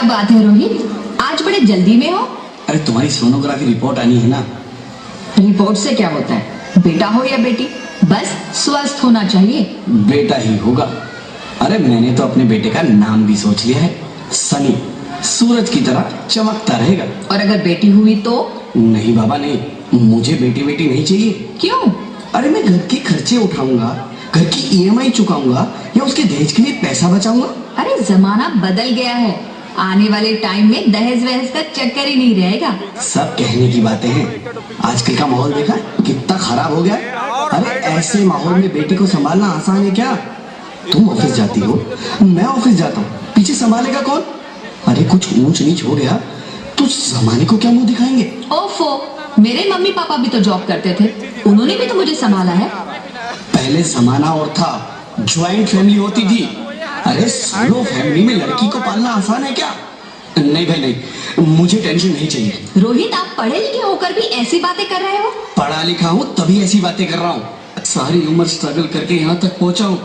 बात है रोहित, आज बड़े जल्दी में हो? अरे तुम्हारी सोनोग्राफी रिपोर्ट आनी है ना। रिपोर्ट से क्या होता है, बेटा हो या बेटी, बस स्वस्थ होना चाहिए। बेटा ही होगा। अरे मैंने तो अपने बेटे का नाम भी सोच लिया है, सनी। सूरज की तरह चमकता रहेगा। और अगर बेटी हुई तो? नहीं बाबा नहीं, मुझे बेटी बेटी नहीं चाहिए। क्यों? अरे मैं घर के खर्चे उठाऊंगा, घर की ईएमआई चुकाऊंगा या उसके दहेज के लिए पैसा बचाऊंगा। अरे जमाना बदल गया है, आने वाले टाइम में दहेज वहेज का चक्कर ही नहीं रहेगा। सब कहने की बातें हैं, आजकल का माहौल देखा कितना खराब हो गया है। अरे ऐसे माहौल में बेटी को संभालना आसान है क्या? तुम ऑफिस जाती हो, मैं ऑफिस जाता हूँ, पीछे संभालेगा कौन? अरे कुछ ऊंच नीच हो गया तो जमाने को क्या मुंह दिखाएंगे? ओफो, मेरे मम्मी पापा भी तो जॉब करते थे, उन्होंने भी तो मुझे संभाला है। पहले जमाना और था, ज्वाइंट फैमिली होती थी। अरे सोलो फैमिली में लड़की को पालना आसान है क्या? नहीं भाई नहीं, मुझे टेंशन नहीं चाहिए। रोहित, आप पढ़े लिखे होकर भी ऐसी बातें कर रहे हो? पढ़ा लिखा हूँ तभी ऐसी बातें कर रहा हूँ। सारी उम्र स्ट्रगल करके यहाँ तक पहुंचा हूँ,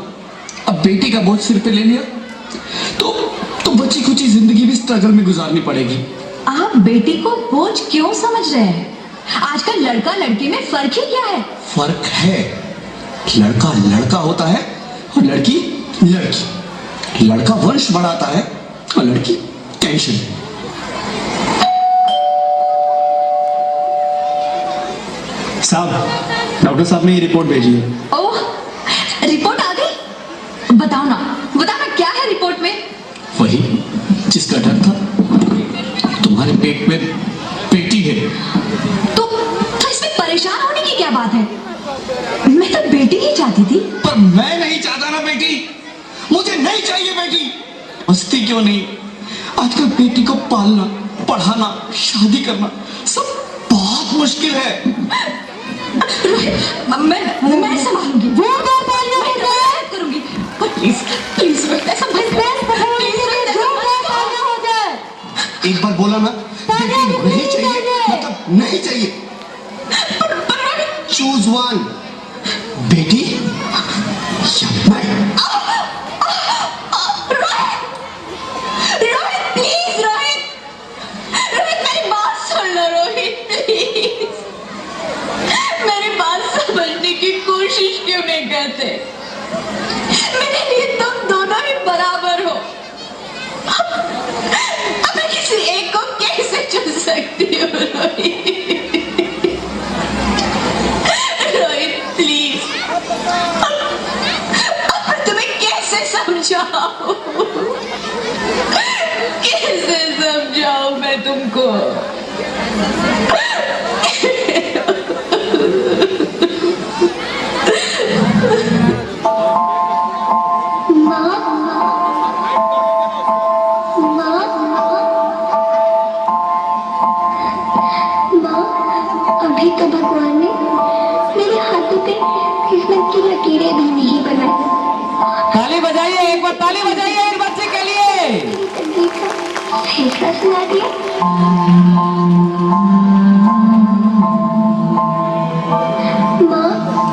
अब बेटी का बोझ सिर पे ले लिया तो बची खुची जिंदगी भी स्ट्रगल में गुजारनी पड़ेगी। आप बेटी को बोझ क्यों समझ रहे हैं? आजकल लड़का लड़की में फर्क ही क्या है? फर्क है, लड़का लड़का होता है और लड़की लड़की। लड़का वंश बढ़ाता है और लड़की टेंशन। साहब, डॉक्टर साहब ने ये रिपोर्ट भेजी है। ओह, रिपोर्ट आ गई? बताओ ना क्या है रिपोर्ट में? वही जिसका डर था, तुम्हारे पेट में बेटी है। तो इसमें परेशान होने की क्या बात है? मैं तो बेटी ही चाहती थी। पर मैं नहीं चाहता ना बेटी, मुझे नहीं चाहिए बेटी। मस्ती क्यों नहीं, आजकल बेटी को पालना, पढ़ाना, शादी करना सब बहुत मुश्किल है। मैं संभालूंगी, वो करूंगी। प्लीज प्लीज ऐसा एक बार बोला ना, बेटी नहीं चाहिए मतलब नहीं चाहिए। चूज वन, बेटी या मैं। रोहित प्लीज, रोहित मेरी बात सुन लो रोहित प्लीज। मेरी बात समझने की कोशिश क्यों नहीं करते? मेरे लिए तुम दोनों ही बराबर हो। अब मैं किसी एक को कैसे चुन सकती हूँ रोहित? रोहित प्लीज, अब मैं तुम्हें कैसे समझाऊं? कैसे समझाऊं मैं तुमको? अभी तो भगवान ने मेरे हाथों पे किस्मत की लकीरें भी नहीं बनाई। ताली बजाइए, एक बार ताली बजाइए इस बच्चे के लिए। फैसला सुना दिया। माँ,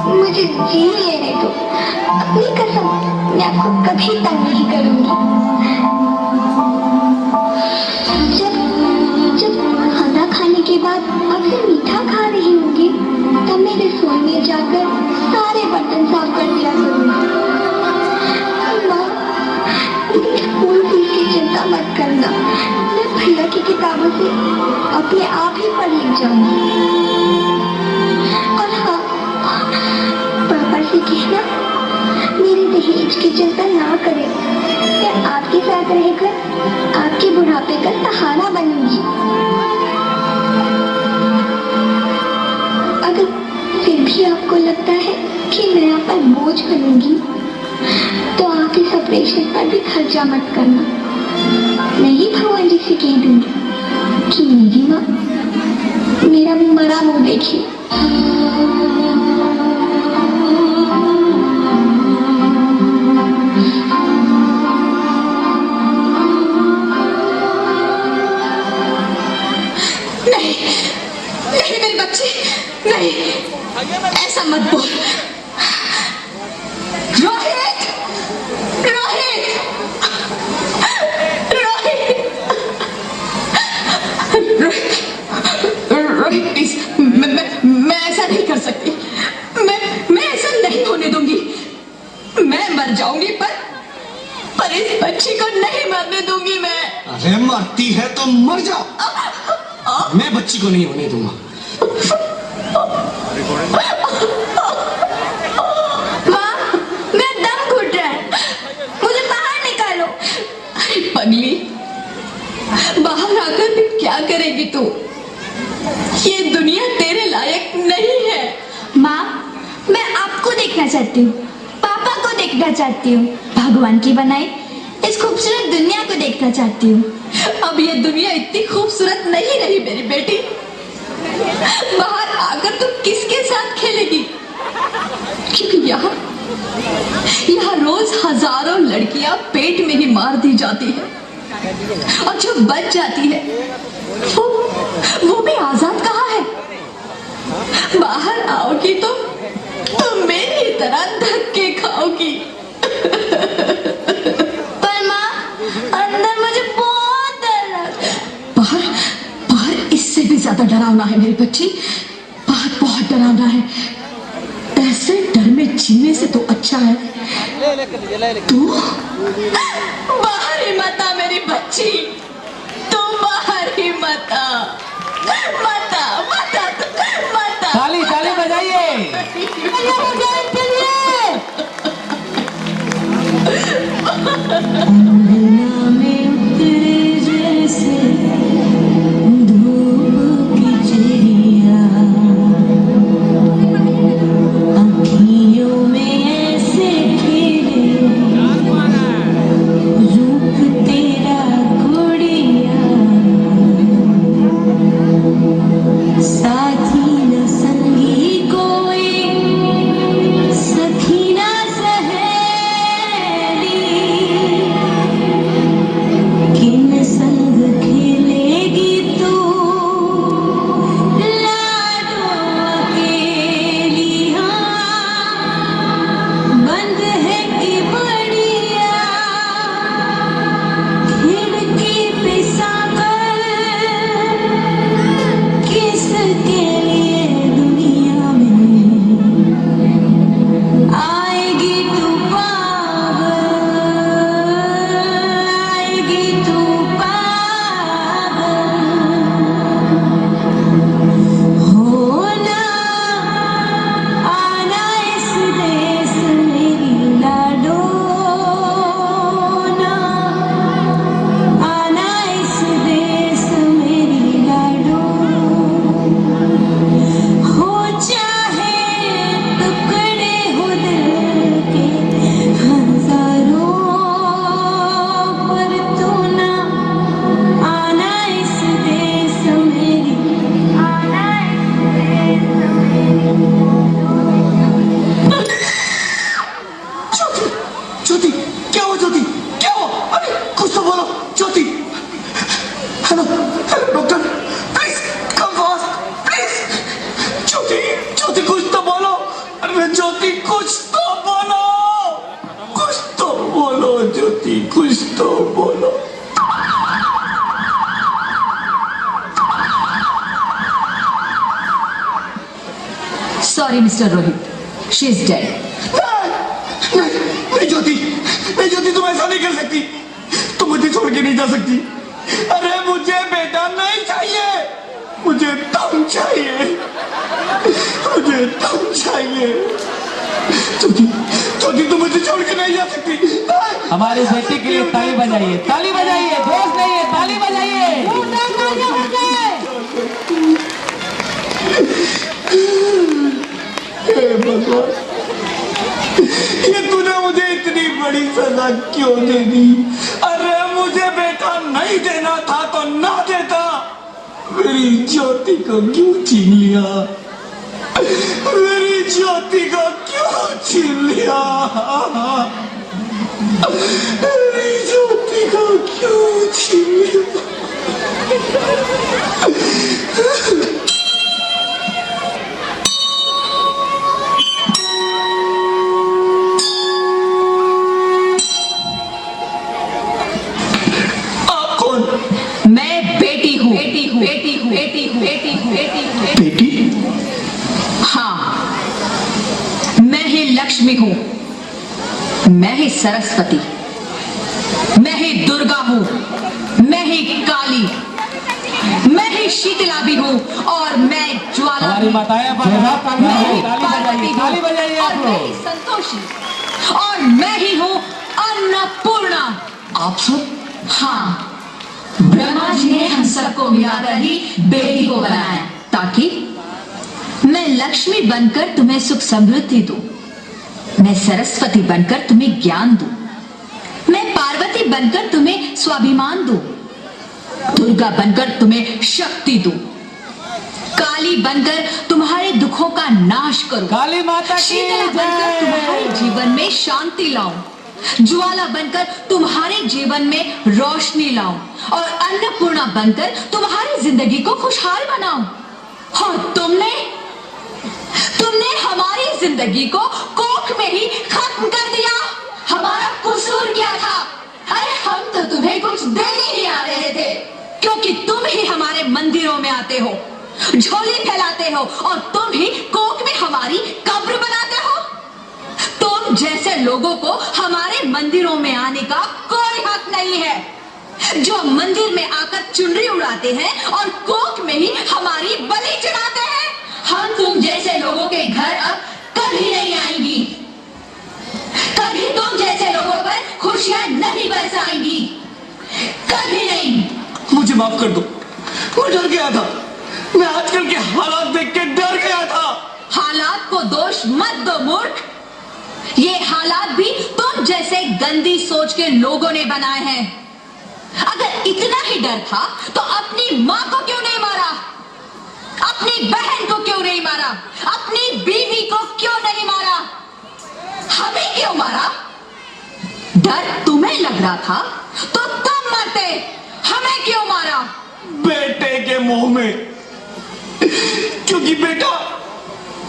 मुझे जी लेने दो, अपनी कसम, मैं आपको कभी तंग नहीं करूंगी। जब खाना खाने के बाद आपसे मीठा खा रही होंगी, तब मैं रसोई में जाकर सारे बर्तन साफ कर दिया करूंगी। माँ, स्कूल फीस की चिंता मत करना, मैं भैया की किताबों से अपने आप ही पढ़ लिख जाऊंगी। और हाँ, पापा से कहना मेरे दहेज की चिंता ना करें, मैं आपके साथ रहकर आपके बुढ़ापे का सहारा बनूंगी। अगर फिर भी आपको लगता है कि मैं आप पर बोझ बनूंगी, तो आप इस ऑपरेशन पर भी खर्चा मत करना। मैं ही भगवान जी से कह दूंगी कि मेरी माँ मेरा मरा मुंह देखी। नहीं मेरी बच्ची, नहीं, ऐसा मत बोल। रोहित, रोहित, रोहित, पर इस बच्ची को नहीं मरने दूंगी मैं। अरे मरती है तो मर जाओ, मैं बच्ची को नहीं होने दूंगा। माँ, मेरा दम घुट रहा है, मुझे बाहर निकालो। अरे पगली, बाहर आकर भी क्या करेगी तू? ये दुनिया तेरे लायक नहीं है। माँ, मैं आपको देखना चाहती हूँ, पापा को देखना चाहती हूँ, भगवान की बनाई इस खूबसूरत दुनिया को देखना चाहती हूँ। अब ये दुनिया इतनी खूबसूरत नहीं रही मेरी बेटी। बाहर आकर तू किसके साथ खेलेगी? क्योंकि यहाँ रोज हजारों लड़कियां पेट में ही मार दी जाती है, और जो बच जाती है वो भी आजाद कहाँ है? बाहर आओगी तो तुम मेरी तरह धक्के खाओगी। पर माँ, अंदर मुझे बहुत डर लगता है। बाहर इससे भी ज्यादा डरावना है मेरी बच्ची, बाहर बहुत डरावना है। ऐसे डर में जीने से तो अच्छा है तू बाहर ही मत आ मेरी बच्ची, तू बाहर ही मत आ, मत आ, मत आ, मत आ। ताली ताली बजाइए। Sorry, Mr. Rohit. She is dead. नहीं ज्योति, नहीं ज्योति, तुम ऐसा नहीं कर सकती, तुम मुझे छोड़ के नहीं जा सकती। अरे मुझे बेटा नहीं चाहिए, मुझे तुम चाहिए, मुझे तुम चाहिए। ज्योति, ज्योति, तुम मुझे छोड़ के नहीं जा सकती। हमारी बेटी के लिए ताली बजाइए, ताली बजाइए, जोश नहीं है, ताली बजाइए। हे भगवान, ये तूने मुझे इतनी बड़ी सजा क्यों दे दी? अरे मुझे बेटा नहीं देना था तो ना देता, मेरी ज्योति को क्यों छीन लिया? मेरी ज्योति को क्यों छीन लिया? मेरी ज्योति को क्यों छीन लिया? मैं बेटी हूँ, बेटी हूँ, बेटी हूँ, बेटी हूँ, बेटी हूँ, बेटी हूँ। बेटी? हाँ, मैं ही लक्ष्मी हूँ, मैं ही सरस्वती। मैं ही दुर्गा हूं, मैं ही काली, मैं ही शीतला भी हूं और मैं ज्वाला हमारी भी। माताएं मैं ही पार्वती हूं ताली बजाइए आप और मैं ही लोग। संतोषी और मैं ही हूं अन्नपूर्णा। आप सब? हाँ, ब्रह्मा जी ने हम सबको मिलाकर ही बेटी को बनाया ताकि मैं लक्ष्मी बनकर तुम्हें सुख समृद्धि दूं, मैं सरस्वती बनकर तुम्हें ज्ञान दूं, मैं पार्वती बनकर तुम्हें स्वाभिमान दूं, दुर्गा बनकर तुम्हें शक्ति दूं, काली बनकर तुम्हारे दुखों का नाश करूं, काली माता की शीतला बनकर तुम्हारे जय। जीवन में शांति लाऊं, ज्वाला बनकर तुम्हारे जीवन में रोशनी लाऊं और अन्नपूर्णा बनकर तुम्हारी जिंदगी को खुशहाल बनाऊं। और तुमने हमारी जिंदगी को कोख में ही खत्म कर दिया। हमारा कसूर क्या था? अरे हम तो तुम्हें कुछ देने ही आ रहे थे, क्योंकि तुम ही हमारे मंदिरों में आते हो, झोली फैलाते हो और तुम ही कोख में हमारी कब्र बनाते हो। तुम जैसे लोगों को हमारे मंदिरों में आने का कोई हक नहीं है, जो मंदिर में आकर चुनरी उड़ाते हैं और कोख में ही हमारी बलि चढ़ाते हैं। हम तुम जैसे लोगों के घर अब कभी नहीं आएंगी, कभी तुम जैसे लोगों पर खुशियां नहीं बरसाएंगी, कभी नहीं। मुझे माफ कर दो, मैं डर गया था। मैं आजकल के हालात देख के डर गया था। हालात को दोष मत दो मूर्ख, ये हालात भी तुम जैसे गंदी सोच के लोगों ने बनाए हैं। अगर इतना ही डर था तो अपनी मां को क्यों नहीं मारा, अपनी बहन को क्यों नहीं मारा, अपनी बीवी को क्यों नहीं मारा, हमें क्यों मारा? डर तुम्हें लग रहा था तो तुम मरते, हमें क्यों मारा? बेटे के मुंह में, क्योंकि बेटा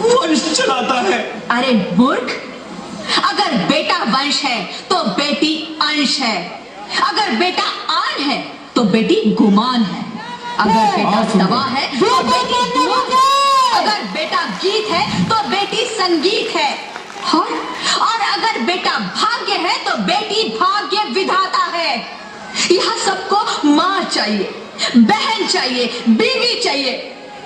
वंश चलाता है। अरे मूर्ख, अगर बेटा वंश है तो बेटी अंश है, अगर बेटा आन है तो बेटी गुमान है, अगर बेटा दवा है तो बेटी दुआ है, अगर बेटा गीत है तो बेटी संगीत है, और अगर बेटा भाग्य है तो बेटी भाग्य विधाता है। यह सबको मां चाहिए, बहन चाहिए, बीवी चाहिए,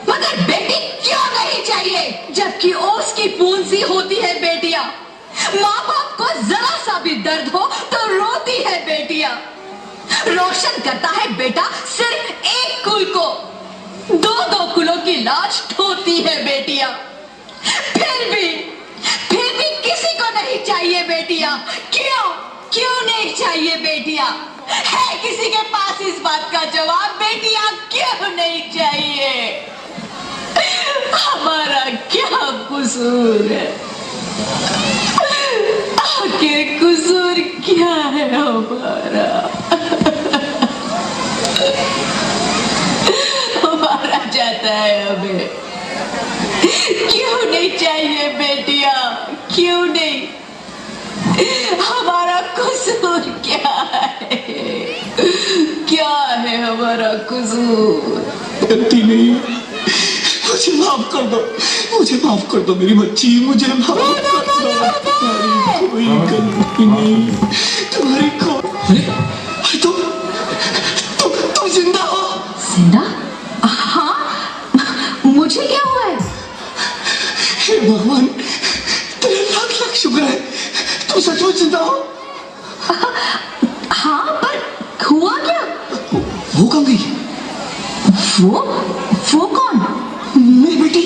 मगर बेटी क्यों नहीं चाहिए? जबकि ओस की पूंछ सी होती है बेटियां, माँ बाप को जरा सा भी दर्द हो तो रोती है बेटियां, रोशन करता है बेटा सिर्फ एक कुल को, दो दो कुलों की लाज ढोती है बेटियां। फिर भी किसी को नहीं चाहिए बेटियां। क्यों नहीं चाहिए बेटियां? है किसी के पास इस बात का जवाब? बेटियां क्यों नहीं चाहिए? हमारा क्या कसूर है? आखिर कसूर क्या है हमारा? हमारा जाता है हमें। क्यों नहीं चाहिए बेटियां? क्यों नहीं? हमारा कसूर क्या है? क्या है हमारा कसूर? गलती नहीं, मुझे माफ कर दो, मुझे माफ कर दो मेरी बच्ची, मुझे माफ कर दो। तुम्हारी कोई गलती नहीं, तुम्हारी कोई। तुम जिंदा हो? जिंदा? हाँ, मुझे क्या हुआ है? हे भगवान, तेरे लाख लाख शुक्र है, तुम सचमुच जिंदा हो। हाँ, पर हुआ क्या? वो कब गई? वो कौन? मेरी बेटी,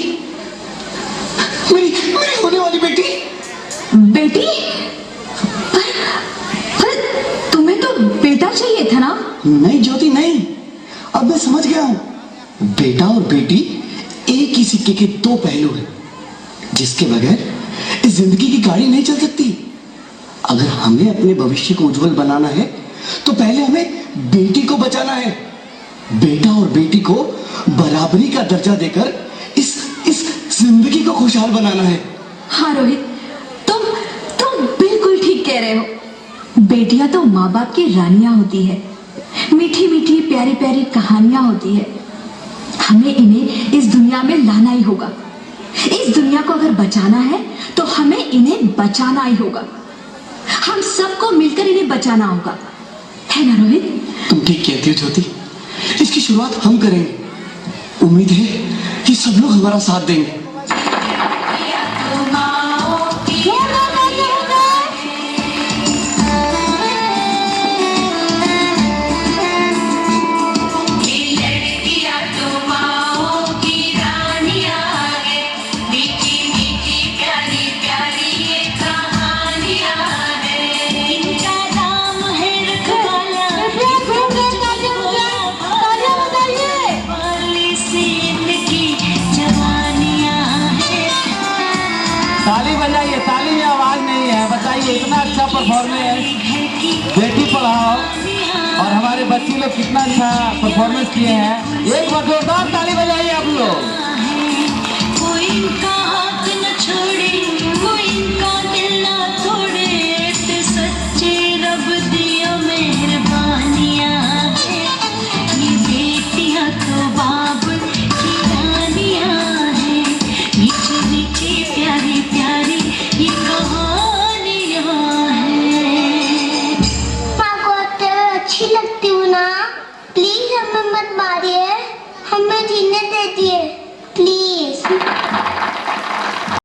मेरी होने वाली बेटी। बेटी? पर तुम्हें तो बेटा चाहिए था ना? नहीं ज्योति नहीं, अब मैं समझ गया हूं। बेटा और बेटी एक ही सिक्के के दो पहलू हैं, जिसके बगैर इस जिंदगी की गाड़ी नहीं चल सकती। अगर हमें अपने भविष्य को उज्जवल बनाना है तो पहले हमें बेटी को बचाना है। बेटा और बेटी को बराबरी का दर्जा देकर इस जिंदगी को खुशहाल बनाना है। हाँ रोहित, तुम बिल्कुल ठीक कह रहे हो। बेटियां तो माँ बाप की रानियां होती है, मीठी मीठी प्यारी प्यारी कहानियां होती है। हमें इन्हें इस दुनिया में लाना ही होगा। इस दुनिया को अगर बचाना है तो हमें इन्हें बचाना ही होगा। हम सबको मिलकर इन्हें बचाना होगा। है ना रोहित? तुम ठीक कहती हो ज्योति, इसकी शुरुआत हम करेंगे। उम्मीद है कि सब लोग हमारा साथ देंगे। ताली बजाइए, ताली में आवाज नहीं है। बताइए, इतना अच्छा परफॉर्मेंस, बेटी पढ़ाओ और हमारे बच्चे लोग कितना अच्छा परफॉर्मेंस किए हैं। एक बार जोरदार ताली बजाइए आप लोग। कोई इनका हाथ न छोड़े, कोई इनका दिल न तोड़े, ते सच्चे रब दिया मेहरबानियां है। ये बेटियां तो बाप की रानियां है, मीठी मीठी प्यारी प्यारी ये कहानियां हैं। माँ को अक्सर अच्छी लगती हूँ ना, प्लीज हमें मत मारिए, हमें जीने दीजिए।